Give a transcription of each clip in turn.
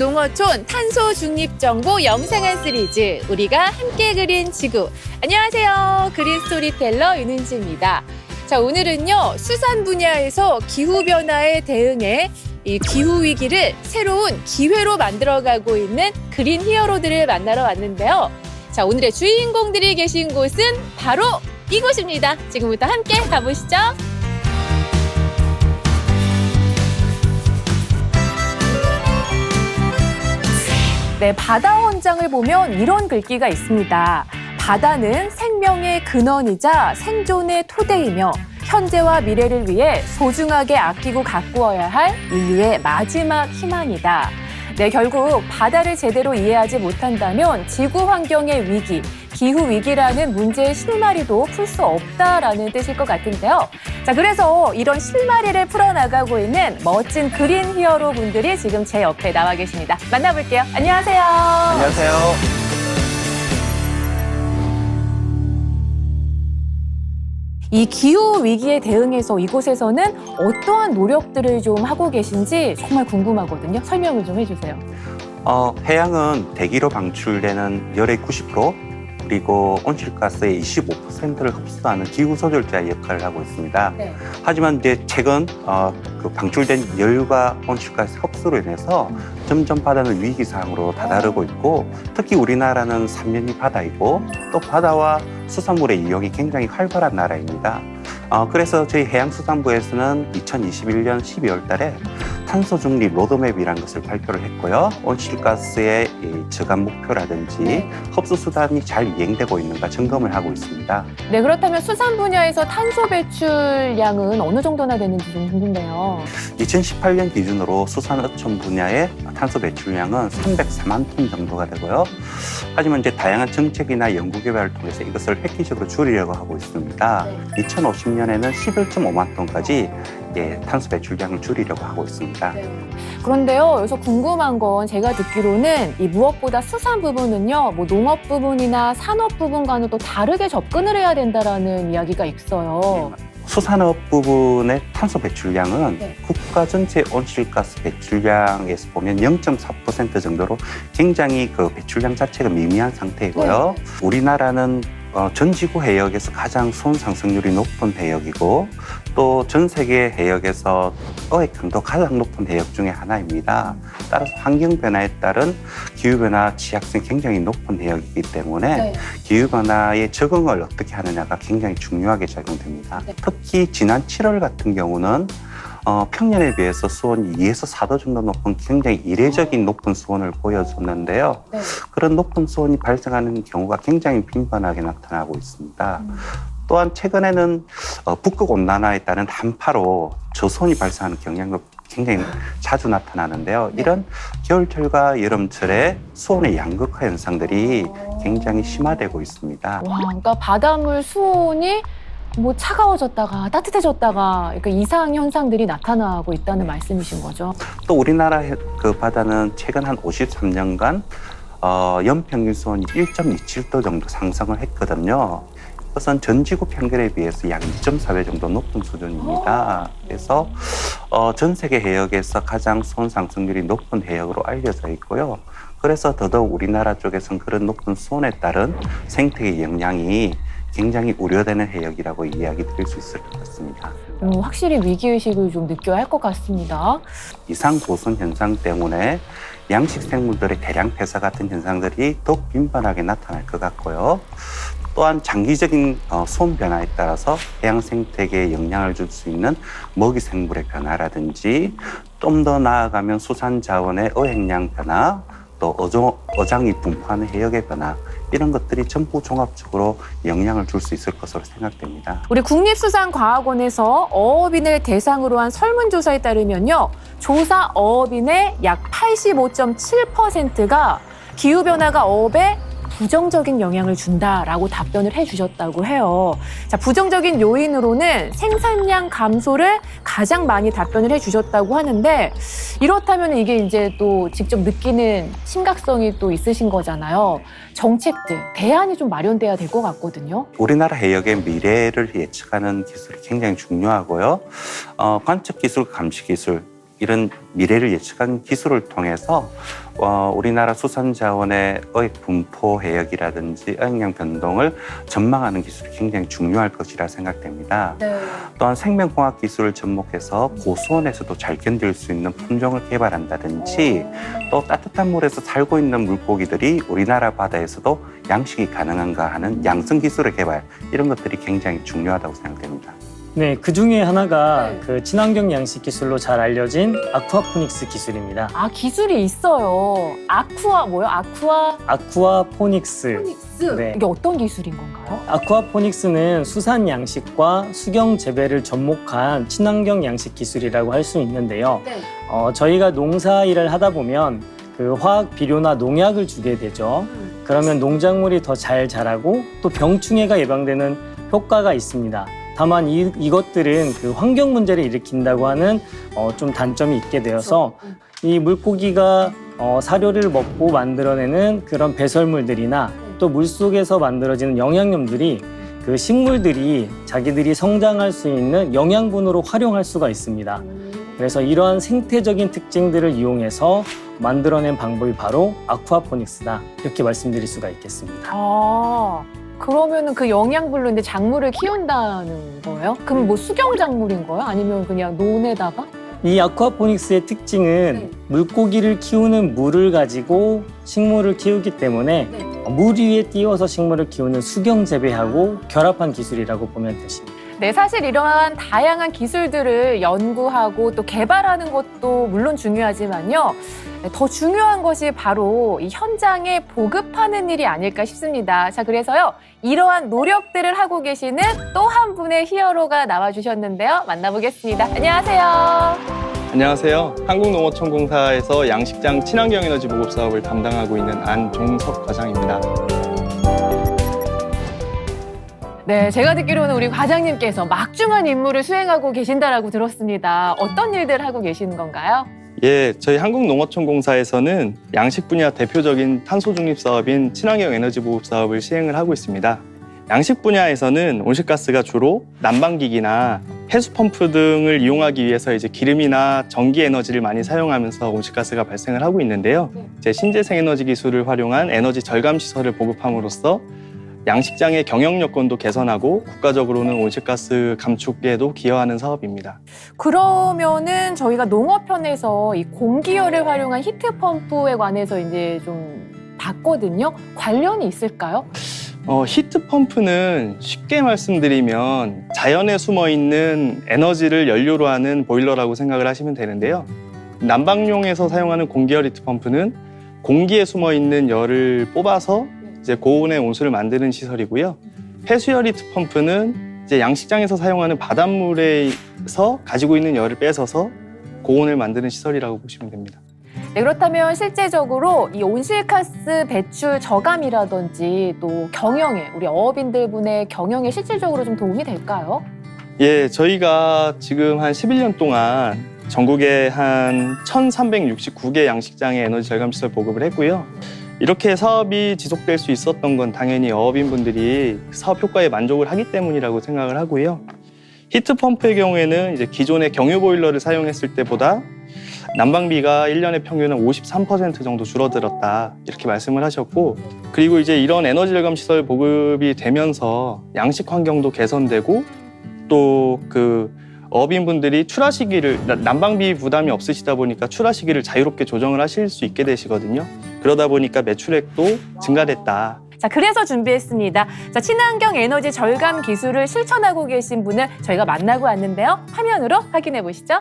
농어촌 탄소 중립 정보 영상한 시리즈 우리가 함께 그린 지구. 안녕하세요. 그린 스토리텔러 윤은지입니다. 자, 오늘은요 수산 분야에서 기후 변화에 대응해 이 기후 위기를 새로운 기회로 만들어가고 있는 그린 히어로들을 만나러 왔는데요. 자, 오늘의 주인공들이 계신 곳은 바로 이곳입니다. 지금부터 함께 가보시죠. 네, 바다 원장을 보면 이런 글귀가 있습니다. 바다는 생명의 근원이자 생존의 토대이며 현재와 미래를 위해 소중하게 아끼고 가꾸어야 할 인류의 마지막 희망이다. 네, 결국 바다를 제대로 이해하지 못한다면 지구 환경의 위기, 기후 위기라는 문제의 실마리도 풀 수 없다라는 뜻일 것 같은데요. 자, 그래서 이런 실마리를 풀어나가고 있는 멋진 그린 히어로 분들이 지금 제 옆에 나와 계십니다. 만나볼게요. 안녕하세요. 안녕하세요. 이 기후 위기에 대응해서 이곳에서는 어떠한 노력들을 좀 하고 계신지 정말 궁금하거든요. 설명을 좀 해주세요. 해양은 대기로 방출되는 열의 90% 그리고 온실가스의 25%를 흡수하는 기후 조절자 역할을 하고 있습니다. 네. 하지만 이제 최근 그 방출된 열과 온실가스 흡수로 인해서 점점 바다는 위기 상황으로 다다르고 있고, 특히 우리나라는 삼면이 바다이고 또 바다와 수산물의 이용이 굉장히 활발한 나라입니다. 그래서 저희 해양수산부에서는 2021년 12월 달에 탄소 중립 로드맵이라는 것을 발표를 했고요. 온실가스의 저감 목표라든지 네. 흡수 수단이 잘 이행되고 있는가 점검을 하고 있습니다. 네, 그렇다면 수산 분야에서 탄소 배출량은 어느 정도나 되는지 좀 궁금해요. 2018년 기준으로 수산어촌 분야의 탄소 배출량은 304만 톤 정도가 되고요. 하지만 이제 다양한 정책이나 연구 개발을 통해서 이것을 획기적으로 줄이려고 하고 있습니다. 네. 2050년에는 11.5만 톤까지 탄소 배출량을 줄이려고 하고 있습니다. 네. 그런데요, 여기서 궁금한 건 제가 듣기로는 이 무엇보다 수산 부분은요, 뭐 농업 부분이나 산업 부분과는 또 다르게 접근을 해야 된다라는 이야기가 있어요. 수산업 부분의 탄소 배출량은 네. 국가 전체 온실가스 배출량에서 보면 0.4% 정도로 굉장히 그 배출량 자체가 미미한 상태이고요. 네. 우리나라는 전 지구 해역에서 가장 수온 상승률이 높은 해역이고 또 전 세계 해역에서 어획 강도 가장 높은 해역 중에 하나입니다. 따라서 환경 변화에 따른 기후 변화 취약성이 굉장히 높은 해역이기 때문에 네. 기후 변화에 적응을 어떻게 하느냐가 굉장히 중요하게 작용됩니다. 네. 특히 지난 7월 같은 경우는 평년에 비해서 수온이 2에서 4도 정도 높은 굉장히 이례적인 높은 수온을 보여줬는데요. 네. 그런 높은 수온이 발생하는 경우가 굉장히 빈번하게 나타나고 있습니다. 또한 최근에는 북극 온난화에 따른 한파로 저수온이 발생하는 경향도 굉장히 자주 나타나는데요. 네. 이런 겨울철과 여름철에 수온의 양극화 현상들이 굉장히 심화되고 있습니다. 와, 그러니까 바닷물 수온이 뭐 차가워졌다가 따뜻해졌다가 그러니까 이상 현상들이 나타나고 있다는 말씀이신 거죠? 또 우리나라 그 바다는 최근 한 53년간 연평균 수온이 1.27도 정도 상승을 했거든요. 이것은 전 지구 평균에 비해서 약 2.4배 정도 높은 수준입니다. 그래서 전 세계 해역에서 가장 수온 상승률이 높은 해역으로 알려져 있고요. 그래서 더더욱 우리나라 쪽에서는 그런 높은 수온에 따른 생태계 영향이 굉장히 우려되는 해역이라고 이야기 드릴 수 있을 것 같습니다. 확실히 위기의식을 좀 느껴야 할 것 같습니다. 이상 고온 현상 때문에 양식 생물들의 대량 폐사 같은 현상들이 더욱 빈번하게 나타날 것 같고요. 또한 장기적인 수온 변화에 따라서 해양 생태계에 영향을 줄 수 있는 먹이 생물의 변화라든지 좀 더 나아가면 수산 자원의 어획량 변화, 또 어장이 분포하는 해역의 변화, 이런 것들이 전부 종합적으로 영향을 줄 수 있을 것으로 생각됩니다. 우리 국립수산과학원에서 어업인을 대상으로 한 설문조사에 따르면요. 조사 어업인의 약 85.7%가 기후변화가 어업에 부정적인 영향을 준다라고 답변을 해주셨다고 해요. 자, 부정적인 요인으로는 생산량 감소를 가장 많이 답변을 해주셨다고 하는데, 이렇다면 이게 이제 또 직접 느끼는 심각성이 또 있으신 거잖아요. 정책들, 대안이 좀 마련돼야 될 것 같거든요. 우리나라 해역의 미래를 예측하는 기술이 굉장히 중요하고요. 관측 기술, 감시 기술, 이런 미래를 예측한 기술을 통해서 우리나라 수산자원의 어획 분포 해역이라든지 어획량 변동을 전망하는 기술이 굉장히 중요할 것이라 생각됩니다. 네. 또한 생명공학 기술을 접목해서 고수온에서도 잘 견딜 수 있는 품종을 개발한다든지 또 따뜻한 물에서 살고 있는 물고기들이 우리나라 바다에서도 양식이 가능한가 하는 양성 기술의 개발, 이런 것들이 굉장히 중요하다고 생각됩니다. 네, 그 중에 하나가 네. 그 친환경 양식 기술로 잘 알려진 아쿠아포닉스 기술입니다. 아, 기술이 있어요. 아쿠아포닉스. 포닉스. 네. 이게 어떤 기술인 건가요? 아쿠아포닉스는 수산 양식과 수경 재배를 접목한 친환경 양식 기술이라고 할 수 있는데요. 네. 저희가 농사 일을 하다 보면 그 화학 비료나 농약을 주게 되죠. 그러면 농작물이 더 잘 자라고 또 병충해가 예방되는 효과가 있습니다. 다만 이것들은 그 환경 문제를 일으킨다고 하는 좀 단점이 있게 되어서 이 물고기가 사료를 먹고 만들어내는 그런 배설물들이나 또 물속에서 만들어지는 영양염들이 그 식물들이 자기들이 성장할 수 있는 영양분으로 활용할 수가 있습니다. 그래서 이러한 생태적인 특징들을 이용해서 만들어낸 방법이 바로 아쿠아포닉스다, 이렇게 말씀드릴 수가 있겠습니다. 아, 그러면은 그 영양분로 이제 작물을 키운다는 거예요? 그럼 뭐 수경 작물인 거예요? 아니면 그냥 논에다가? 이 아쿠아포닉스의 특징은 네. 물고기를 키우는 물을 가지고 식물을 키우기 때문에 물 위에 띄워서 식물을 키우는 수경 재배하고 결합한 기술이라고 보면 되십니다. 네, 사실 이러한 다양한 기술들을 연구하고 또 개발하는 것도 물론 중요하지만요. 더 중요한 것이 바로 이 현장에 보급하는 일이 아닐까 싶습니다. 자, 그래서요, 이러한 노력들을 하고 계시는 또 한 분의 히어로가 나와주셨는데요. 만나보겠습니다. 안녕하세요. 안녕하세요. 한국농어촌공사에서 양식장 친환경 에너지 보급 사업을 담당하고 있는 안종석 과장입니다. 네, 제가 듣기로는 우리 과장님께서 막중한 임무를 수행하고 계신다라고 들었습니다. 어떤 일들을 하고 계시는 건가요? 예, 저희 한국농어촌공사에서는 양식 분야 대표적인 탄소 중립 사업인 친환경 에너지 보급 사업을 시행을 하고 있습니다. 양식 분야에서는 온실가스가 주로 난방기기나 해수펌프 등을 이용하기 위해서 이제 기름이나 전기 에너지를 많이 사용하면서 온실가스가 발생을 하고 있는데요. 이제 신재생 에너지 기술을 활용한 에너지 절감 시설을 보급함으로써 양식장의 경영 여건도 개선하고 국가적으로는 온실가스 감축에도 기여하는 사업입니다. 그러면은 저희가 농어편에서 이 공기열을 활용한 히트펌프에 관해서 이제 좀 봤거든요. 관련이 있을까요? 히트펌프는 쉽게 말씀드리면 자연에 숨어있는 에너지를 연료로 하는 보일러라고 생각을 하시면 되는데요. 난방용에서 사용하는 공기열 히트펌프는 공기에 숨어있는 열을 뽑아서 이제 고온의 온수를 만드는 시설이고요. 해수열 히트펌프는 이제 양식장에서 사용하는 바닷물에서 가지고 있는 열을 뺏어서 고온을 만드는 시설이라고 보시면 됩니다. 네, 그렇다면 실제적으로 이 온실가스 배출 저감이라든지 또 경영에, 우리 어업인들 분의 경영에 실질적으로 좀 도움이 될까요? 예, 저희가 지금 한 11년 동안 전국에 한 1,369개 양식장에 에너지 절감 시설 보급을 했고요. 이렇게 사업이 지속될 수 있었던 건 당연히 어업인분들이 사업 효과에 만족을 하기 때문이라고 생각을 하고요. 히트펌프의 경우에는 이제 기존의 경유 보일러를 사용했을 때보다 난방비가 1년에 평균 53% 정도 줄어들었다, 이렇게 말씀을 하셨고, 그리고 이제 이런 에너지 절감 시설 보급이 되면서 양식 환경도 개선되고 또 그 어업인분들이 출하 시기를, 난방비 부담이 없으시다 보니까 출하 시기를 자유롭게 조정을 하실 수 있게 되시거든요. 그러다 보니까 매출액도 증가됐다. 자, 그래서 준비했습니다. 자, 친환경 에너지 절감 기술을 실천하고 계신 분을 저희가 만나고 왔는데요. 화면으로 확인해 보시죠.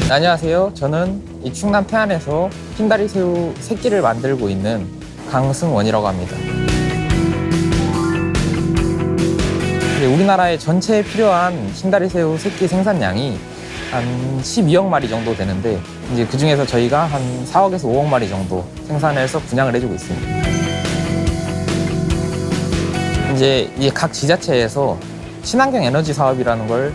안녕하세요. 저는 이 충남 태안에서 흰다리 새우 새끼를 만들고 있는 강승원이라고 합니다. 우리나라의 전체에 필요한 흰다리 새우 새끼 생산량이 한 12억 마리 정도 되는데, 이제 그 중에서 저희가 한 4억에서 5억 마리 정도 생산해서 분양을 해주고 있습니다. 이제 각 지자체에서 친환경 에너지 사업이라는 걸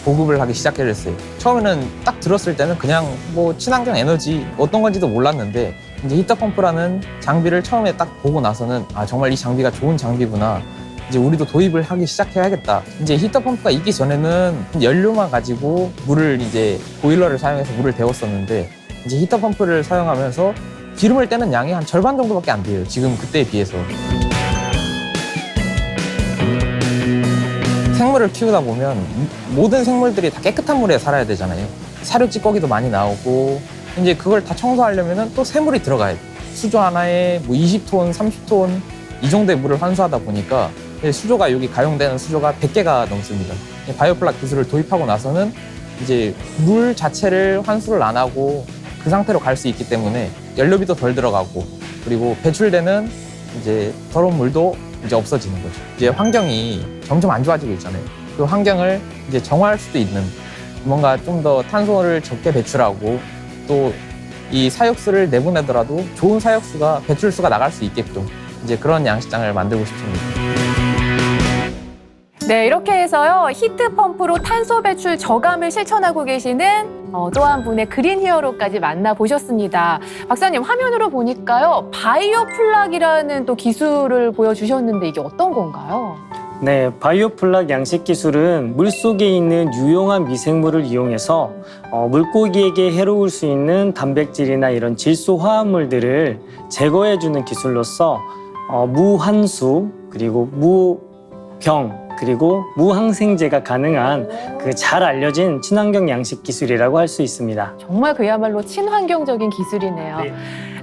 보급을 하기 시작했어요. 처음에는 딱 들었을 때는 그냥 뭐 친환경 에너지 어떤 건지도 몰랐는데, 이제 히터펌프라는 장비를 처음에 딱 보고 나서는 아, 정말 이 장비가 좋은 장비구나. 이제 우리도 도입을 하기 시작해야겠다. 이제 히터펌프가 있기 전에는 연료만 가지고 물을 이제 보일러를 사용해서 물을 데웠었는데 이제 히터펌프를 사용하면서 기름을 떼는 양이 한 절반 정도밖에 안 돼요. 지금 그때에 비해서. 생물을 키우다 보면 모든 생물들이 다 깨끗한 물에 살아야 되잖아요. 사료 찌꺼기도 많이 나오고 이제 그걸 다 청소하려면 또 새물이 들어가야 돼요. 수조 하나에 뭐 20톤, 30톤 이 정도의 물을 환수하다 보니까 수조가 여기 가용되는 수조가 100개가 넘습니다. 바이오플락 기술을 도입하고 나서는 이제 물 자체를 환수를 안 하고 그 상태로 갈 수 있기 때문에 연료비도 덜 들어가고 그리고 배출되는 이제 더러운 물도 이제 없어지는 거죠. 이제 환경이 점점 안 좋아지고 있잖아요. 그 환경을 이제 정화할 수도 있는 뭔가 좀 더 탄소를 적게 배출하고 또 이 사육수를 내보내더라도 좋은 사육수가 배출수가 나갈 수 있게끔 이제 그런 양식장을 만들고 싶습니다. 네, 이렇게 해서요. 히트펌프로 탄소 배출 저감을 실천하고 계시는 또 한 분의 그린 히어로까지 만나보셨습니다. 박사님, 화면으로 보니까요. 바이오플락이라는 또 기술을 보여주셨는데 이게 어떤 건가요? 네, 바이오플락 양식 기술은 물속에 있는 유용한 미생물을 이용해서 물고기에게 해로울 수 있는 단백질이나 이런 질소 화합물들을 제거해주는 기술로서 무한수 그리고 무병 그리고 무항생제가 가능한 그 잘 알려진 친환경 양식 기술이라고 할 수 있습니다. 정말 그야말로 친환경적인 기술이네요.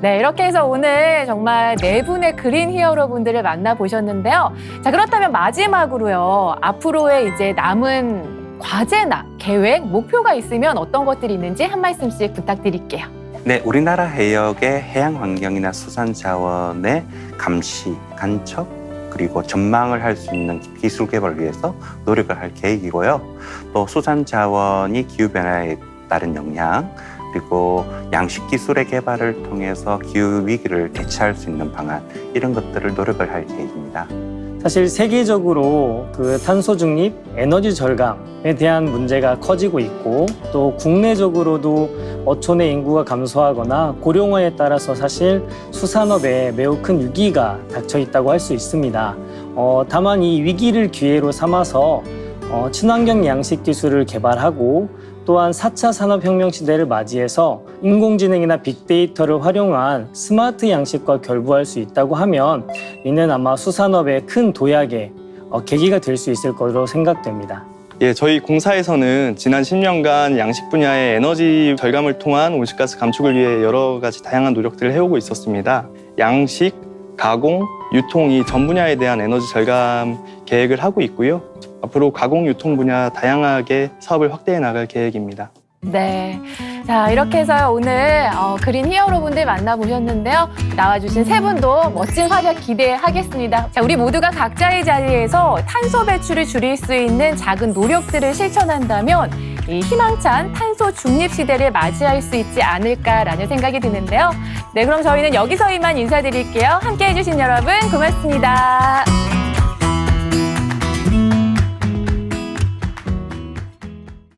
네, 이렇게 해서 오늘 정말 네 분의 그린 히어로 분들을 만나보셨는데요. 자, 그렇다면 마지막으로요. 앞으로의 이제 남은 과제나 계획, 목표가 있으면 어떤 것들이 있는지 한 말씀씩 부탁드릴게요. 네, 우리나라 해역의 해양 환경이나 수산 자원의 감시, 간척, 그리고 전망을 할 수 있는 기술 개발을 위해서 노력을 할 계획이고요. 또 수산 자원이 기후 변화에 따른 영향, 그리고 양식 기술의 개발을 통해서 기후 위기를 대처할 수 있는 방안, 이런 것들을 노력을 할 계획입니다. 사실 세계적으로 그 탄소 중립, 에너지 절감에 대한 문제가 커지고 있고 또 국내적으로도 어촌의 인구가 감소하거나 고령화에 따라서 사실 수산업에 매우 큰 위기가 닥쳐 있다고 할 수 있습니다. 다만 이 위기를 기회로 삼아서 친환경 양식 기술을 개발하고 또한 4차 산업혁명 시대를 맞이해서 인공지능이나 빅데이터를 활용한 스마트 양식과 결부할 수 있다고 하면 이는 아마 수산업의 큰 도약의 계기가 될 수 있을 것으로 생각됩니다. 예, 저희 공사에서는 지난 10년간 양식 분야의 에너지 절감을 통한 온실가스 감축을 위해 여러 가지 다양한 노력들을 해오고 있었습니다. 양식, 가공, 유통 이 전 분야에 대한 에너지 절감 계획을 하고 있고요. 앞으로 가공, 유통 분야 다양하게 사업을 확대해 나갈 계획입니다. 네. 자, 이렇게 해서 오늘 그린 히어로 분들 만나보셨는데요. 나와주신 세 분도 멋진 활약 기대하겠습니다. 자, 우리 모두가 각자의 자리에서 탄소 배출을 줄일 수 있는 작은 노력들을 실천한다면 이 희망찬 탄소 중립 시대를 맞이할 수 있지 않을까라는 생각이 드는데요. 네, 그럼 저희는 여기서 이만 인사드릴게요. 함께해 주신 여러분 고맙습니다.